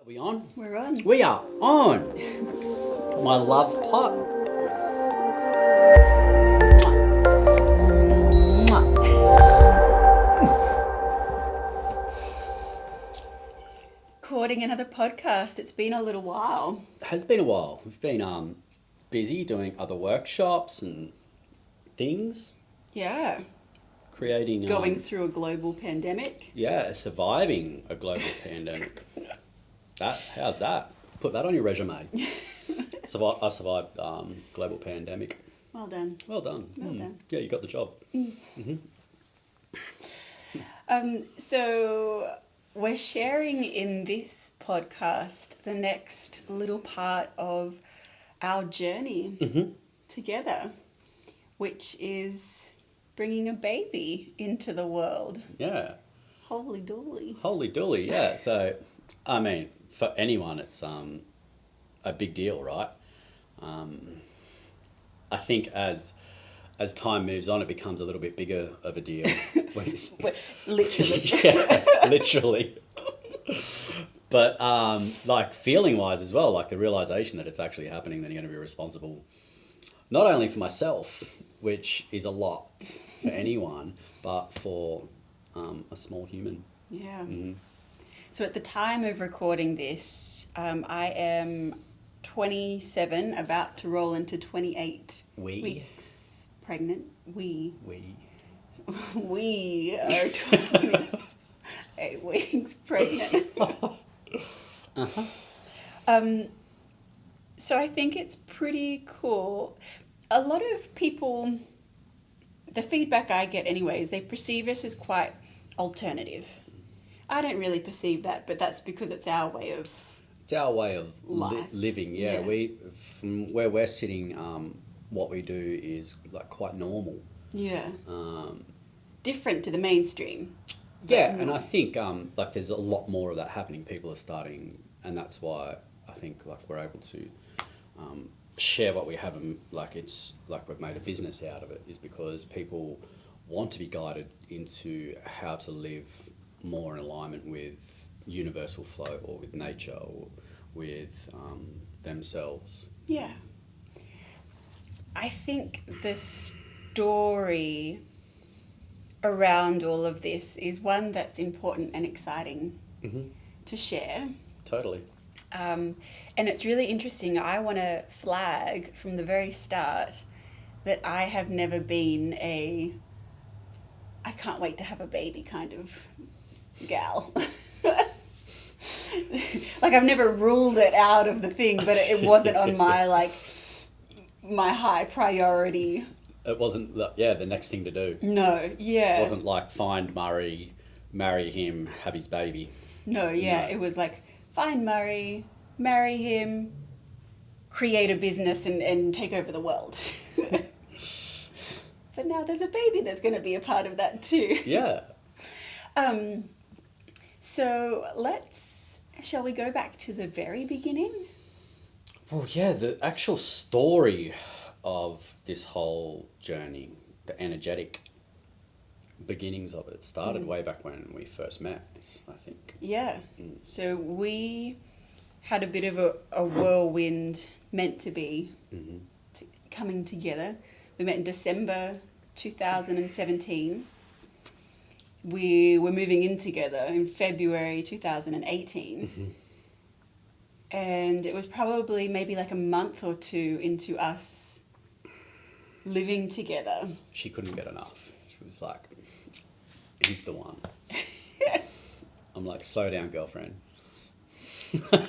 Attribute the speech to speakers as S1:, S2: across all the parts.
S1: Are we on?
S2: We're on.
S1: We are on. My love pot.
S2: Recording another podcast. It's been a little while.
S1: It has been a while. We've been busy doing other workshops and things,
S2: Yeah.
S1: creating.
S2: Going through a global pandemic.
S1: Yeah, surviving a global pandemic. How's that? Put that on your resume. I survived global pandemic.
S2: Well done.
S1: Well done.
S2: Well done.
S1: Yeah, you got the job.
S2: So we're sharing in this podcast the next little part of our journey together, which is bringing a baby into the world.
S1: Yeah.
S2: Holy dooly.
S1: Holy dooly, yeah. So, I mean, for anyone, it's a big deal, right? I think as time moves on, it becomes a little bit bigger of a deal.
S2: Literally.
S1: Yeah, literally. But like feeling wise as well, like the realization that it's actually happening, then you're going to be responsible not only for myself, which is a lot for anyone, but for a small human.
S2: Yeah. So at the time of recording this, I am 27, about to roll into 28 weeks pregnant. We are 28 weeks pregnant. So I think it's pretty cool. A lot of people, the feedback I get anyways, they perceive us as quite alternative. I don't really perceive that, but that's because it's our way of life.
S1: Living. Yeah,
S2: Yeah.
S1: From where we're sitting, what we do is like quite normal.
S2: Yeah. Different to the mainstream.
S1: Yeah, and I think like there's a lot more of that happening. People are starting, and that's why I think like we're able to share what we have, and like it's like we've made a business out of it, is because people want to be guided into how to live more in alignment with universal flow, or with nature, or with themselves.
S2: Yeah. I think the story around all of this is one that's important and exciting to share.
S1: Totally.
S2: And it's really interesting. I want to flag from the very start that I have never been I can't wait to have a baby kind of gal. Like I've never ruled it out of the thing, but it wasn't on my high priority.
S1: It wasn't the next thing to do.
S2: No, yeah.
S1: It wasn't like find Murray, marry him, have his baby.
S2: No, yeah.
S1: No.
S2: It was like find Murray, marry him, create a business and take over the world. But now there's a baby that's going to be a part of that too.
S1: Yeah.
S2: So shall we go back to the very beginning?
S1: Well, yeah, the actual story of this whole journey, the energetic beginnings of it, started way back when we first met, I think.
S2: Yeah. So we had a bit of a whirlwind meant to be coming together. We met in December 2017. We were moving in together in February 2018. And it was probably maybe like a month or two into us living together.
S1: She couldn't get enough. She was like, he's the one. I'm like, slow down, girlfriend.
S2: I'm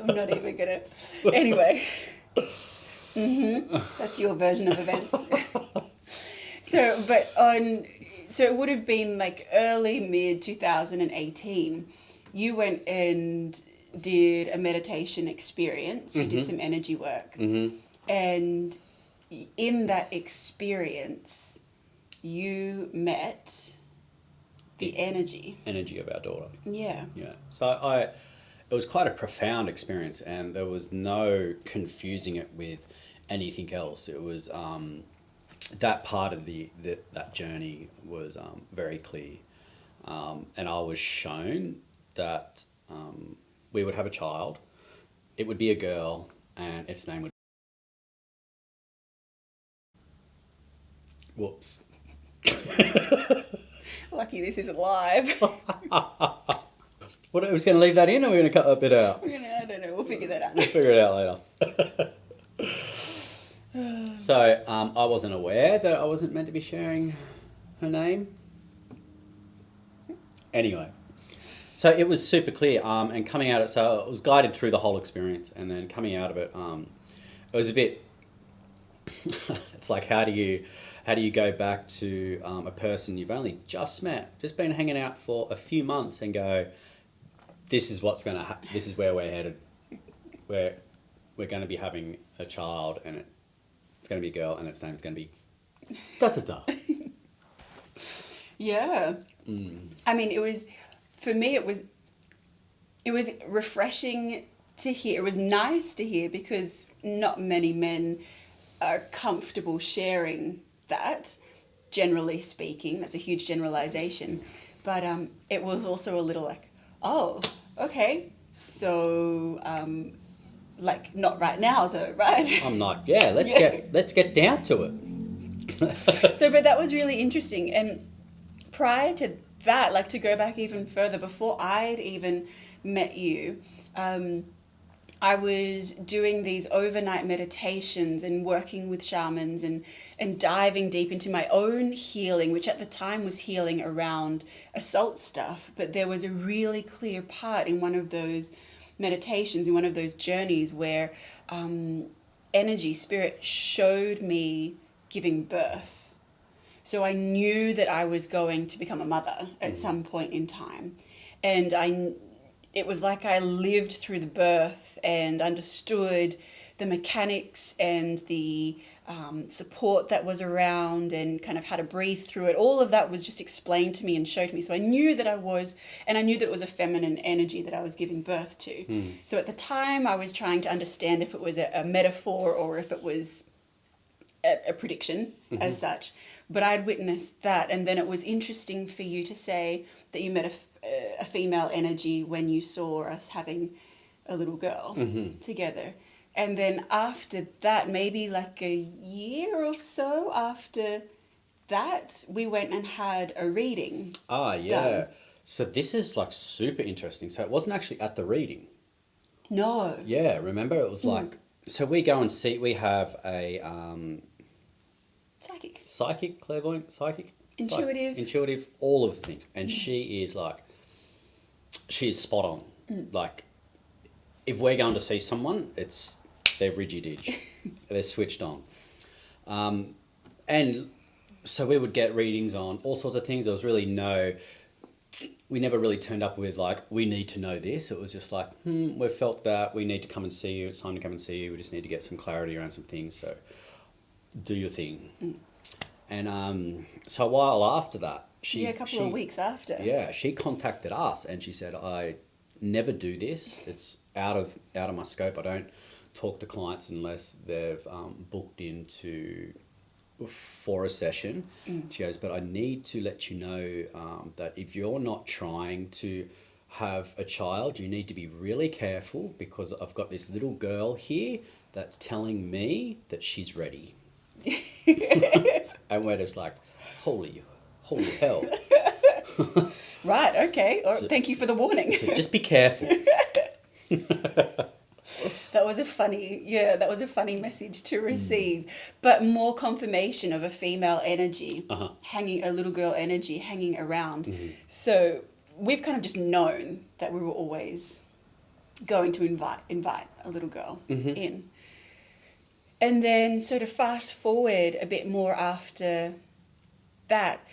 S2: not even gonna. Anyway. That's your version of events. So it would have been like early mid 2018. You went and did a meditation experience. You did some energy work. And in that experience, you met the energy
S1: of our daughter.
S2: Yeah.
S1: So it was quite a profound experience, and there was no confusing it with anything else. It was that part of that journey was very clear, and I was shown that we would have a child. It would be a girl, and its name would. Whoops.
S2: Lucky this isn't live.
S1: What, are we just going to leave that in, or are we going to cut that bit out?
S2: I don't know. We'll figure that out.
S1: We'll figure it out later. So I wasn't aware that I wasn't meant to be sharing her name. Anyway, so it was super clear, and coming out of it, so it was guided through the whole experience, and then coming out of it, it was a bit. It's like, how do you go back to a person you've only just met, just been hanging out for a few months, and go, this is what's going to this is where we're headed, we're going to be having a child, and it's going to be a girl, and its name's going to be da da da.
S2: Yeah. I mean, for me, it was refreshing to hear. It was nice to hear, because not many men are comfortable sharing that, generally speaking. That's a huge generalization. But it was also a little like, oh, okay, so like, not right now though, right?
S1: I'm like, yeah, let's get down to it.
S2: So, but that was really interesting. And prior to that, like, to go back even further, before I'd even met you, I was doing these overnight meditations and working with shamans and diving deep into my own healing, which at the time was healing around assault stuff. But there was a really clear part in one of those meditations, in one of those journeys, where energy, spirit showed me giving birth. So I knew that I was going to become a mother at some point in time. And it was like I lived through the birth and understood the mechanics and the support that was around, and kind of how to breathe through it. All of that was just explained to me and showed me. So I knew that I was, and I knew that it was a feminine energy that I was giving birth to. So at the time, I was trying to understand if it was a metaphor or if it was a prediction as such. But I'd witnessed that, and then it was interesting for you to say that you met a female energy when you saw us having a little girl together. And then after that, maybe like a year or so after that, we went and had a reading.
S1: Ah, yeah.
S2: Done.
S1: So this is like super interesting. So it wasn't actually at the reading.
S2: No.
S1: Yeah, remember it was like, so we go and see, we have a
S2: Psychic.
S1: clairvoyant,
S2: Intuitive.
S1: all of the things. And she is like, she is spot on. Like, if we're going to see someone, they're rigid-edge. They're switched on. And so we would get readings on all sorts of things. There was really we never really turned up with like, we need to know this. It was just like, we've felt that, we need to come and see you. It's time to come and see you. We just need to get some clarity around some things. So do your thing. And so a while after that,
S2: a couple of weeks after.
S1: Yeah, she contacted us and she said, I never do this. It's out of my scope. I don't talk to clients unless they've booked into for a session. She goes, but I need to let you know that if you're not trying to have a child, you need to be really careful, because I've got this little girl here that's telling me that she's ready. And we're just like, holy hell.
S2: Right, okay. Thank you for the warning.
S1: So just be careful.
S2: That was a funny message to receive. But more confirmation of a female energy, a little girl energy hanging around. So we've kind of just known that we were always going to invite a little girl in. And then, so to fast forward a bit more after that,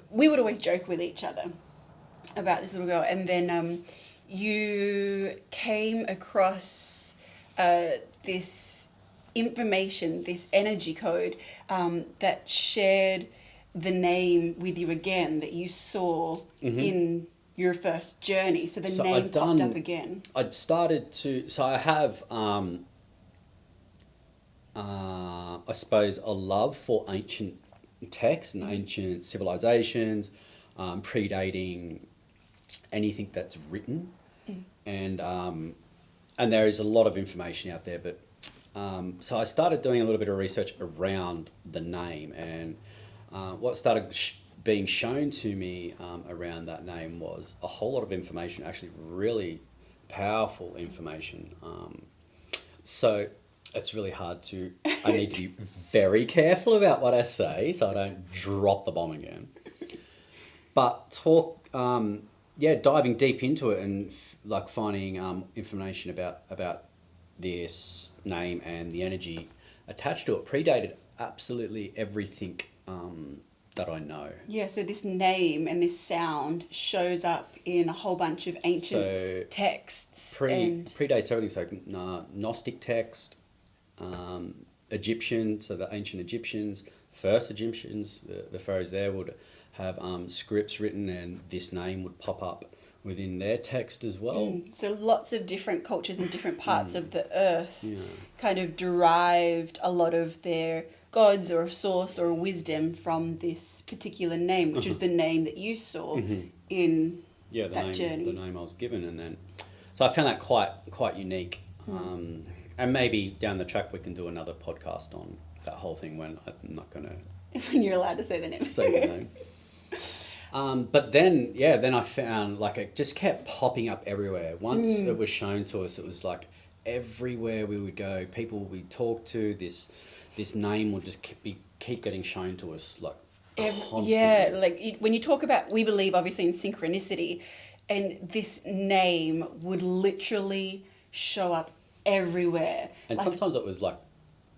S2: we would always joke with each other about this little girl. And then you came across this information, this energy code that shared the name with you again that you saw in your first journey. So the name popped up again.
S1: I'd started to, so I have, I suppose, a love for ancient texts and ancient civilizations, predating anything that's written, and there is a lot of information out there. But so I started doing a little bit of research around the name, and what started being shown to me around that name was a whole lot of information, actually really powerful information. So it's really hard to, I need to be very careful about what I say so I don't drop the bomb again. But diving deep into it and like finding information about this name and the energy attached to it predated absolutely everything that I know.
S2: Yeah, so this name and this sound shows up in a whole bunch of ancient texts.
S1: Predates everything, so Gnostic text, Egyptian, so the ancient Egyptians, first Egyptians, the pharaohs there would have scripts written, and this name would pop up within their text as well.
S2: So lots of different cultures in different parts of the earth kind of derived a lot of their gods or source or wisdom from this particular name, which is the name that you saw in that journey.
S1: The name I was given, and then so I found that quite unique. And maybe down the track we can do another podcast on that whole thing when I'm not going to...
S2: When you're allowed to say the name.
S1: Say the name. But then I found like it just kept popping up everywhere. Once it was shown to us, it was like everywhere we would go, people we talked to, this name would just keep getting shown to us like constantly.
S2: Yeah, like when you talk about, we believe obviously in synchronicity, and this name would literally show up everywhere.
S1: And
S2: like,
S1: sometimes it was like,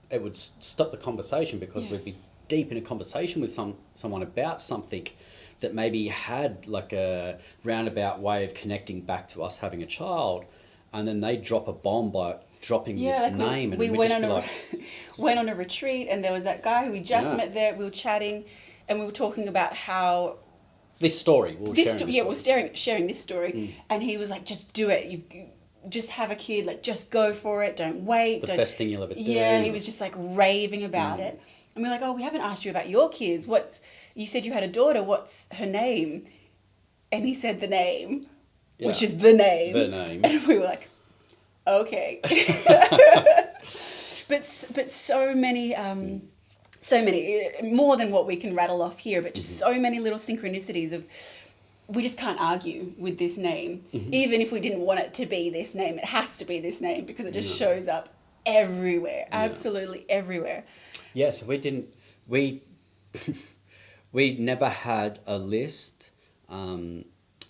S1: it would stop the conversation because we'd be deep in a conversation with someone about something that maybe had like a roundabout way of connecting back to us having a child, and then they drop a bomb by dropping this
S2: like
S1: name, and
S2: we went on
S1: went
S2: on a retreat, and there was that guy who we just met there. We were chatting, and we were talking about how
S1: this story. We're
S2: sharing this story, and he was like, "Just do it. You just have a kid. Like, just go for it. Don't wait.
S1: It's the best thing you'll ever do."
S2: Yeah, he was just like raving about it, and we're like, "Oh, we haven't asked you about your kids. You said you had a daughter. What's her name?" And he said the name, which is the name.
S1: The name.
S2: And we were like, okay. but so many, more than what we can rattle off here, but just so many little synchronicities of, we just can't argue with this name. Even if we didn't want it to be this name, it has to be this name because it just shows up everywhere, absolutely everywhere.
S1: Yeah, so we never had a list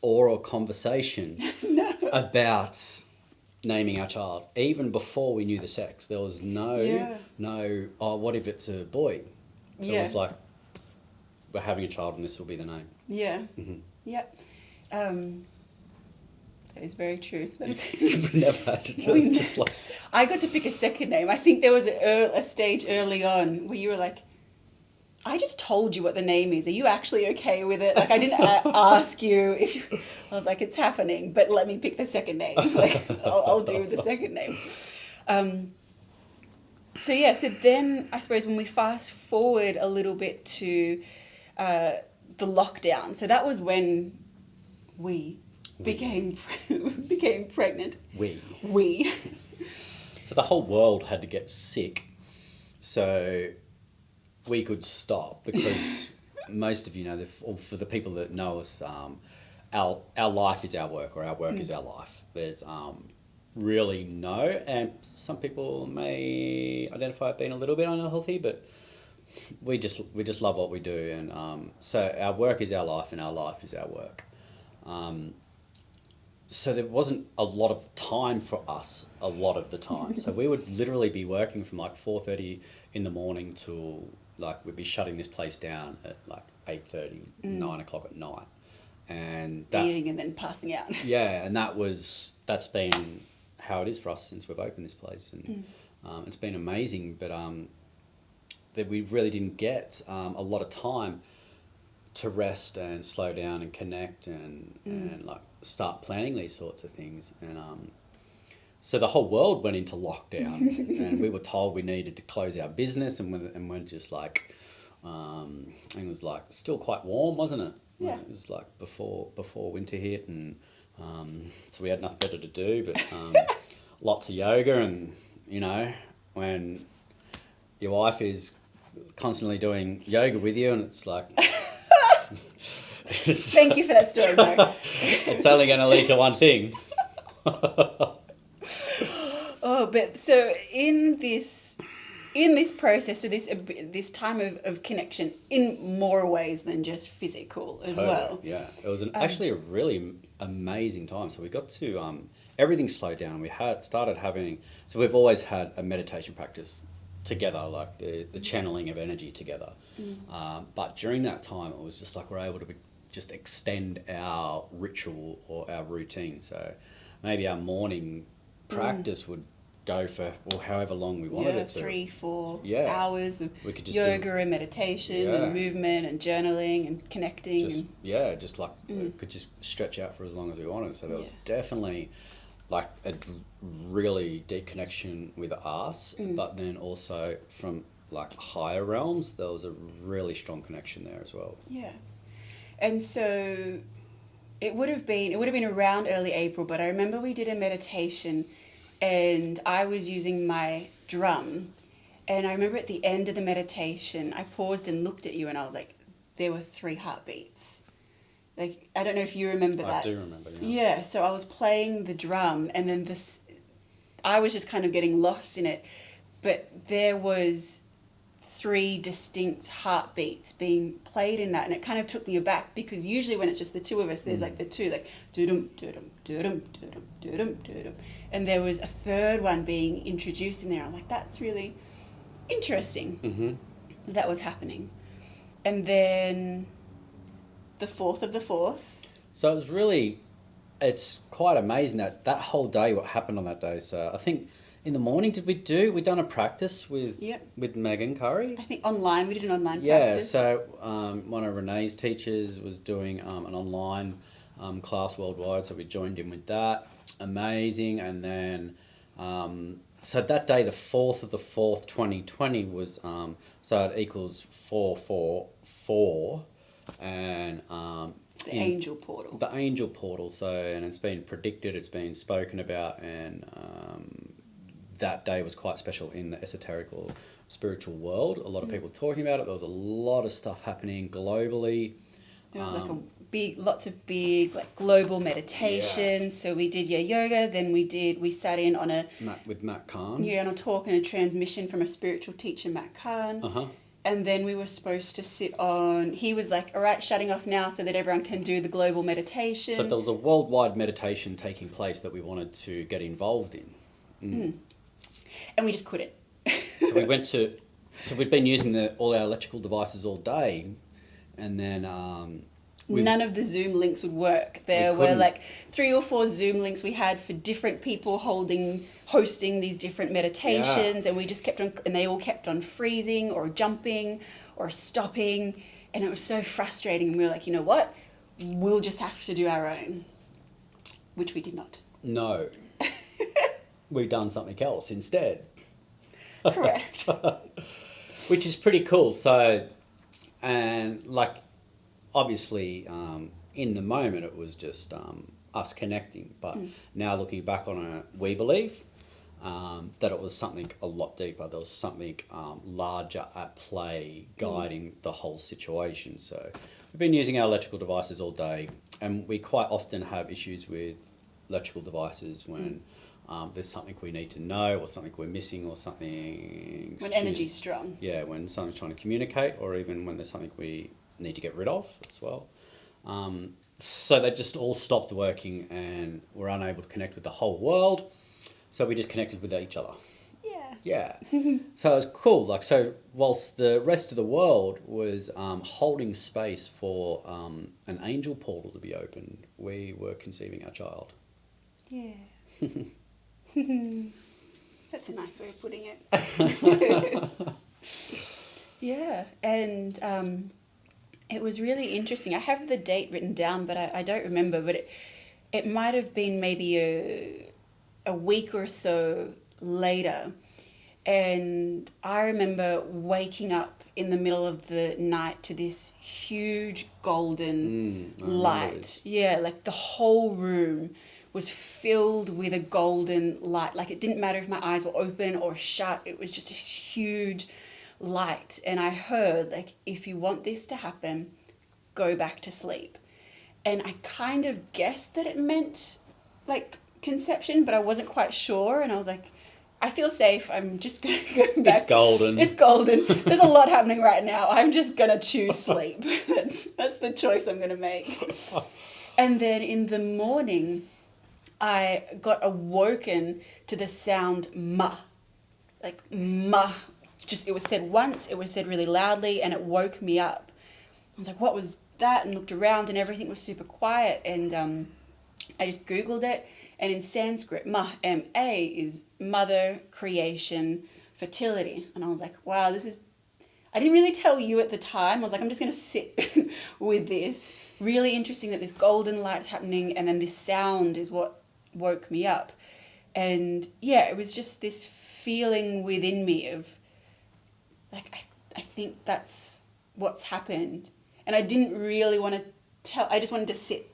S1: or a conversation about naming our child. Even before we knew the sex, there was no, what if it's a boy? It was like, we're having a child and this will be the name.
S2: Yeah. Yep. That is very true.
S1: We never had it. It was just like...
S2: I got to pick a second name. I think there was a stage early on where you were like, I just told you what the name is. Are you actually okay with it? Like, I didn't ask you if you... I was like, it's happening, but let me pick the second name. Like, I'll do the second name. So then I suppose when we fast forward a little bit to the lockdown, so that was when we became pregnant. We.
S1: So the whole world had to get sick so we could stop, because most of you know, for the people that know us, our life is our work, or our work is our life. There's really and some people may identify it being a little bit unhealthy, but we just love what we do, and so our work is our life and our life is our work. So there wasn't a lot of time for us a lot of the time. So we would literally be working from like 4:30 in the morning till like we'd be shutting this place down at like 8:30, 9 o'clock at night, and
S2: eating and then passing out.
S1: Yeah, and that's been how it is for us since we've opened this place, and it's been amazing. But that we really didn't get a lot of time to rest and slow down and connect and like start planning these sorts of things, and so the whole world went into lockdown, and we were told we needed to close our business, and we're just like, it was like still quite warm, wasn't it?
S2: Yeah.
S1: It was like before winter hit, and so we had nothing better to do, but lots of yoga, and when your wife is constantly doing yoga with you, and it's like
S2: Thank you for that story, Mark.
S1: it's only going to lead to one thing.
S2: Oh, but so in this process, so this time of connection in more ways than just physical as
S1: Totally,
S2: well.
S1: Yeah, it was actually a really amazing time. So we got to everything slowed down. We started having, so we've always had a meditation practice together, like the channeling of energy together. But during that time, it was just like we're able to just extend our ritual or our routine. So maybe our morning practice would go for however long we wanted it to.
S2: 3-4
S1: Yeah.
S2: hours of
S1: We could just
S2: yoga and meditation
S1: Yeah.
S2: and movement and journaling and connecting.
S1: Just like we could just stretch out for as long as we wanted. So there was definitely like a really deep connection with us, but then also from like higher realms, there was a really strong connection there as well.
S2: Yeah. And so it would have been around early April, but I remember we did a meditation and I was using my drum, and I remember at the end of the meditation I paused and looked at you and I was like, there were 3 heartbeats. Like, I don't know if you remember that.
S1: I do remember,
S2: Yeah, so I was playing the drum and then I was just kind of getting lost in it, but there was 3 distinct heartbeats being played in that, and it kind of took me aback because usually when it's just the two of us, there's like the two, like doo-dum, doo-dum, doo-dum, doo-dum, doo-dum, doo-dum, and there was a third one being introduced in there. I'm like, that's really interesting that was happening. And then the 4th of the 4th.
S1: So it was really, it's quite amazing that whole day, what happened on that day. So I think in the morning, we done a practice with Megan Curry?
S2: I think online, we did an online practice.
S1: Yeah, so one of Renee's teachers was doing an online class worldwide, so we joined in with that. Amazing. And then, so that day, the 4th of the 4th, 2020 was, so it equals 444, and
S2: the angel portal.
S1: The angel portal, so, and it's been predicted, it's been spoken about, and that day was quite special in the esoteric or spiritual world. A lot of people talking about it. There was a lot of stuff happening globally.
S2: There was lots of big like global meditations.
S1: Yeah.
S2: So we did yoga. Then we sat in on
S1: with Matt Kahn.
S2: Yeah, on a talk and a transmission from a spiritual teacher, Matt Kahn. And then we were supposed to sit on. He was like, "All right, shutting off now, so that everyone can do the global meditation."
S1: So there was a worldwide meditation taking place that we wanted to get involved in.
S2: And we just couldn't.
S1: So we went to, so we'd been using all our electrical devices all day, and then
S2: none of the Zoom links would work. There were like 3 or 4 Zoom links we had for different people hosting these different meditations, and we just kept on, and they all kept on freezing or jumping or stopping, and it was so frustrating. And we were like, you know what? We'll just have to do our own, which we did not.
S1: No. We've done something else instead.
S2: Correct.
S1: Which is pretty cool. So, and like, obviously, in the moment, it was just us connecting. But now looking back on it, we believe that it was something a lot deeper. There was something larger at play guiding the whole situation. So we've been using our electrical devices all day, and we quite often have issues with electrical devices when there's something we need to know, or something we're missing, or something...
S2: When energy's strong.
S1: Yeah, when something's trying to communicate, or even when there's something we need to get rid of as well. So they just all stopped working, and we're unable to connect with the whole world. So we just connected with each other. Yeah. So it was cool. Like, so whilst the rest of the world was holding space for an angel portal to be opened, we were conceiving our child.
S2: Yeah. That's a nice way of putting it. Yeah, and it was really interesting. I have the date written down, but I don't remember. But it might have been maybe a week or so later, and I remember waking up in the middle of the night to this huge golden
S1: I remember
S2: light.
S1: this.
S2: Yeah, like the whole room was filled with a golden light. Like it didn't matter if my eyes were open or shut, it was just this huge light. And I heard, like, if you want this to happen, go back to sleep. And I kind of guessed that it meant like conception, but I wasn't quite sure. And I was like, I feel safe. I'm just going to go back.
S1: It's golden.
S2: It's golden. There's a lot happening right now. I'm just going to choose sleep. That's the choice I'm going to make. And then in the morning, I got awoken to the sound ma. Like ma. Just, it was said once, it was said really loudly, and it woke me up. I was like, what was that? And looked around, and everything was super quiet. And I just Googled it. And in Sanskrit, ma, M-A, is mother, creation, fertility. And I was like, wow, this is... I didn't really tell you at the time. I was like, I'm just going to sit with this. Really interesting that this golden light's happening, and then this sound is what woke me up. And yeah, it was just this feeling within me of, like, I think that's what's happened. And I didn't really want to tell, I just wanted to sit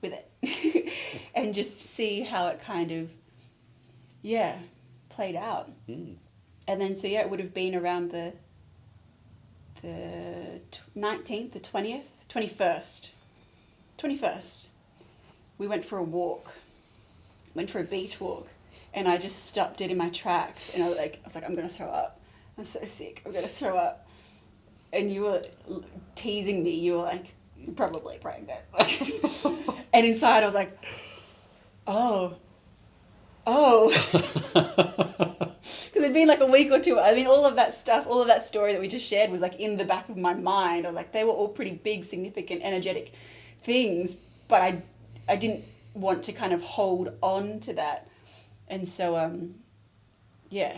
S2: with it and just see how it kind of, yeah, played out.
S1: Mm.
S2: And then, so yeah, it would have been around the 19th, the 20th, 21st. We went for a walk, went for a beach walk, and I just stopped dead in my tracks. And I was like, I'm going to throw up. I'm so sick. I'm going to throw up. And you were teasing me. You were like, you're probably pregnant. And inside I was like, oh. Because it'd been like a week or two. I mean, all of that stuff, all of that story that we just shared was like in the back of my mind. I was like, they were all pretty big, significant, energetic things, but I didn't want to kind of hold on to that. And so, yeah,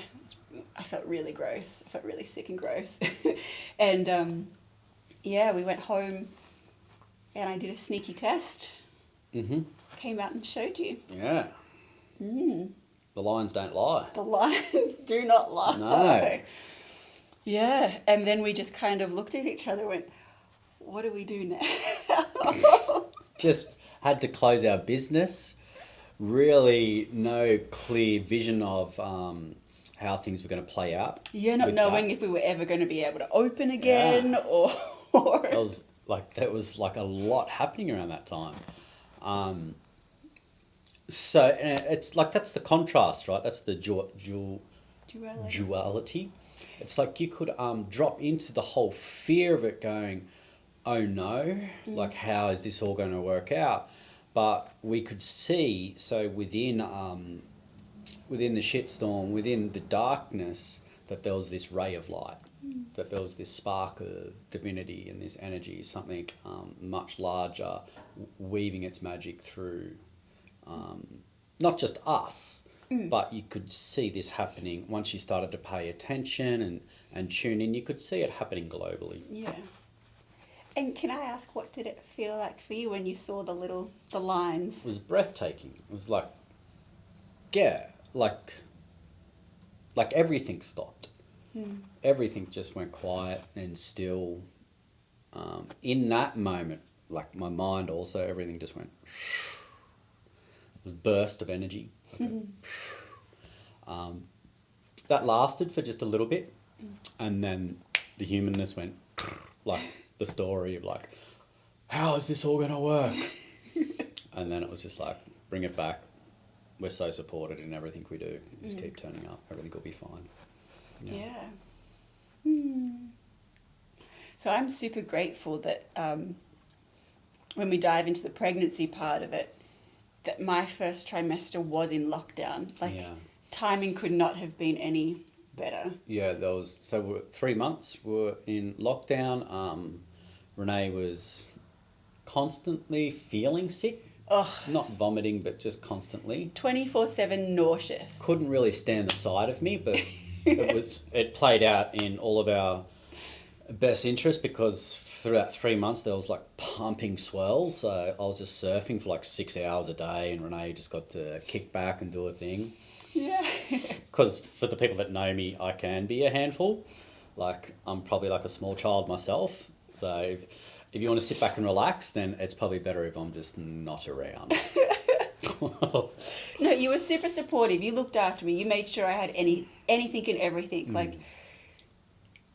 S2: I felt really gross. I felt really sick and gross. And, yeah, we went home and I did a sneaky test.
S1: Mm-hmm.
S2: Came out and showed you.
S1: Yeah.
S2: Mm.
S1: The lions don't lie.
S2: The lions do not lie.
S1: No.
S2: Yeah, and then we just kind of looked at each other and went, what do we do now?
S1: Just had to close our business. Really no clear vision of how things were going to play out.
S2: Yeah, not
S1: with
S2: knowing
S1: that.
S2: if we were ever going to be able to open again or...
S1: That was like a lot happening around that time. So it's like, that's the contrast, right? That's the duality. It's like you could drop into the whole fear of it going, oh no, like how is this all going to work out? But we could see, so within the shitstorm, within the darkness, that there was this ray of light, that there was this spark of divinity and this energy, something much larger, weaving its magic through not just us, but you could see this happening once you started to pay attention and tune in. You could see it happening globally.
S2: Yeah. And can I ask, what did it feel like for you when you saw the lines?
S1: It was breathtaking. It was like, yeah, like everything stopped. Everything just went quiet and still. In that moment, like my mind also, everything just went. A burst of energy. That lasted for just a little bit, and then the humanness went, like the story of like, how is this all going to work? And then it was just like, bring it back. We're so supported in everything we do. Just keep turning up. Everything will be fine.
S2: Yeah. So I'm super grateful that when we dive into the pregnancy part of it, that my first trimester was in lockdown. Like, timing could not have been any better.
S1: Yeah, there was, so we're 3 months were in lockdown. Renee was constantly feeling sick.
S2: Ugh.
S1: Not vomiting, but just constantly.
S2: 24/7 nauseous.
S1: Couldn't really stand the sight of me, but it played out in all of our best interest, because throughout 3 months there was like pumping swells. So I was just surfing for like 6 hours a day, and Renee just got to kick back and do a thing.
S2: Yeah.
S1: Because for the people that know me, I can be a handful. like I'm probably like a small child myself. So if you want to sit back and relax, then it's probably better if I'm just not around.
S2: No, you were super supportive. You looked after me. You made sure I had anything and everything. Like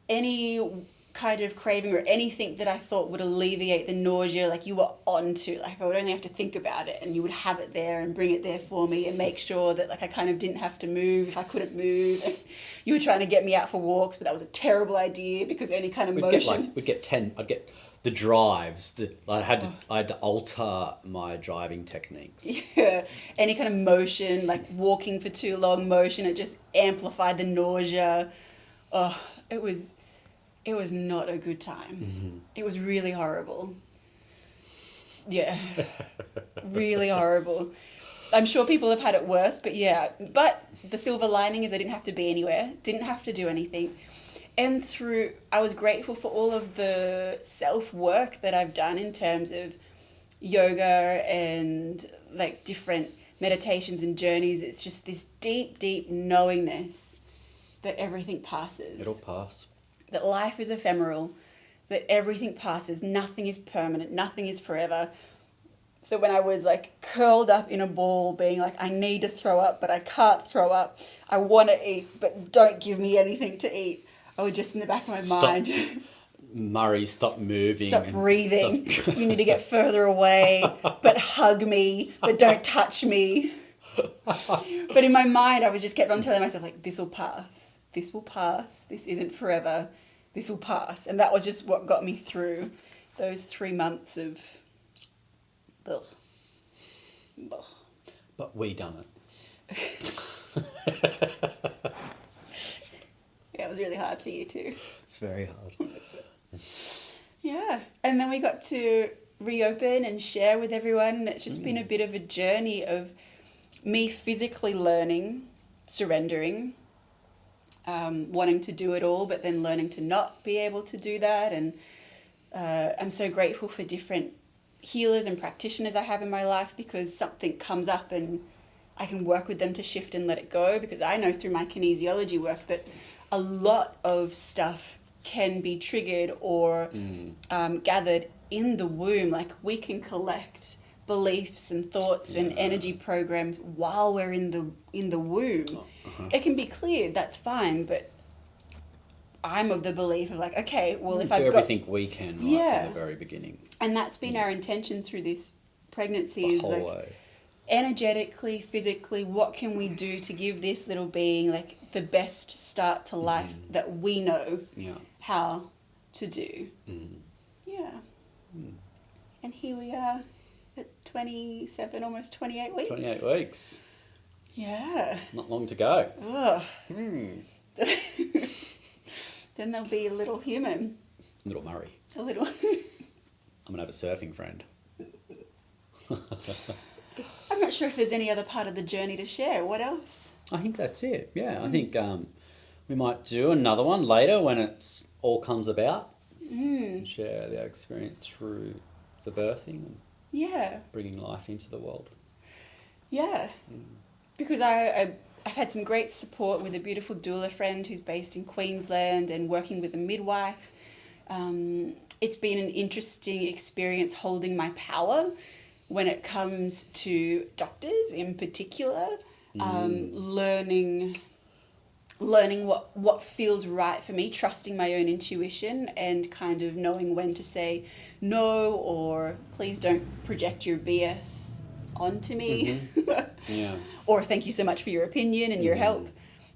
S2: any kind of craving or anything that I thought would alleviate the nausea, like you were onto. Like I would only have to think about it and you would have it there and bring it there for me and make sure that like I kind of didn't have to move if I couldn't move. You were trying to get me out for walks, but that was a terrible idea because any kind of motion.
S1: I'd get the drives. I had to alter my driving techniques.
S2: Yeah, any kind of motion, like walking for too long motion, it just amplified the nausea. Oh, it was not a good time.
S1: Mm-hmm.
S2: It was really horrible. Yeah, really horrible. I'm sure people have had it worse, but yeah. But the silver lining is I didn't have to be anywhere, didn't have to do anything. And I was grateful for all of the self-work that I've done in terms of yoga and like different meditations and journeys. It's just this deep, deep knowingness that everything passes.
S1: It'll pass.
S2: That life is ephemeral, that everything passes, nothing is permanent, nothing is forever. So when I was like curled up in a ball being like, I need to throw up, but I can't throw up. I want to eat, but don't give me anything to eat. I was just in the back of my mind.
S1: Murray, stop moving.
S2: Stop breathing. You need to get further away, but hug me, but don't touch me. But in my mind, I was just kept on telling myself like, this will pass. This will pass. This isn't forever. This will pass. And that was just what got me through those 3 months of... Ugh. Ugh.
S1: But we done it.
S2: Yeah, it was really hard for you too.
S1: It's very hard.
S2: Yeah. And then we got to reopen and share with everyone. And it's just been a bit of a journey of me physically learning, surrendering, wanting to do it all, but then learning to not be able to do that. And I'm so grateful for different healers and practitioners I have in my life because something comes up and I can work with them to shift and let it go, because I know through my kinesiology work that a lot of stuff can be triggered or gathered in the womb. Like we can collect beliefs and thoughts and energy programs while we're in the womb. It can be cleared, that's fine, but I'm of the belief of like, okay, well, if I've got
S1: everything we can from the very beginning.
S2: And that's been our intention through this pregnancy, is
S1: whole
S2: like
S1: way.
S2: Energetically, physically, what can we do to give this little being like the best start to life that we know how to do. Yeah. And here we are at 27, almost 28 weeks.
S1: 28 weeks.
S2: Yeah.
S1: Not long to go.
S2: Ugh. Then there'll be a little human.
S1: Little Murray.
S2: A little...
S1: I'm going to have a surfing friend.
S2: I'm not sure if there's any other part of the journey to share. What else?
S1: I think that's it. Yeah, I think we might do another one later when it's all comes about. And share our experience through the birthing and bringing life into the world. Yeah. Because I've had some great support with a beautiful doula friend who's based in Queensland and working with a midwife. It's been an interesting experience holding my power when it comes to doctors in particular, learning what feels right for me, trusting my own intuition and kind of knowing when to say no or please don't project your BS onto me. Or thank you so much for your opinion and your help.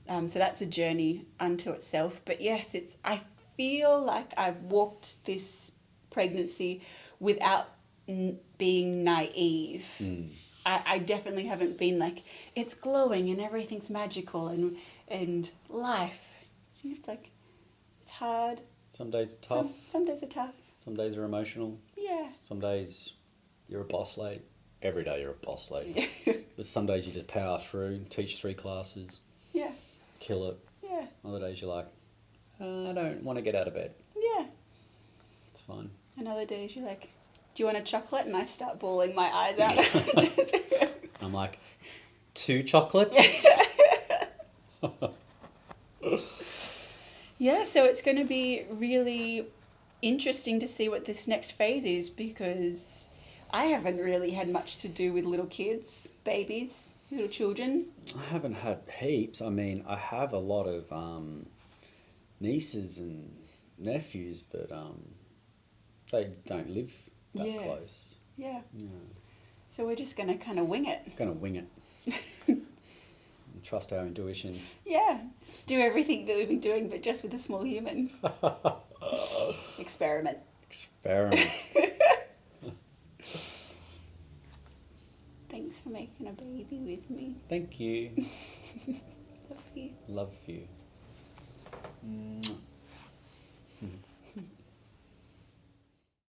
S1: So that's a journey unto itself. But yes, I feel like I've walked this pregnancy without being naive. I definitely haven't been like, it's glowing and everything's magical and life. It's like, it's hard. Some days are tough.
S2: Some days are tough.
S1: Some days are emotional.
S2: Yeah.
S1: Some days you're a boss lady. Every day you're a boss lady. But some days you just power through, teach 3 classes. Yeah. Kill it. Yeah. Other days you're like, I don't want to get out of bed. Yeah. It's fine.
S2: And other days you're like, do you want a chocolate? And I start bawling my eyes out.
S1: I'm like, 2 chocolates?
S2: Yeah, so it's going to be really interesting to see what this next phase is, because I haven't really had much to do with little kids, babies, little children.
S1: I haven't had heaps. I mean, I have a lot of nieces and nephews, but they don't live that
S2: Yeah.
S1: close.
S2: Yeah.
S1: Yeah,
S2: So we're just going to kind of wing it.
S1: gonna wing it. And trust our intuition.
S2: Yeah. Do everything that we've been doing, but just with a small human. Experiment.
S1: Experiment.
S2: Thanks for making a baby with me.
S1: Thank you.
S2: Love you.
S1: Love you. Mwah.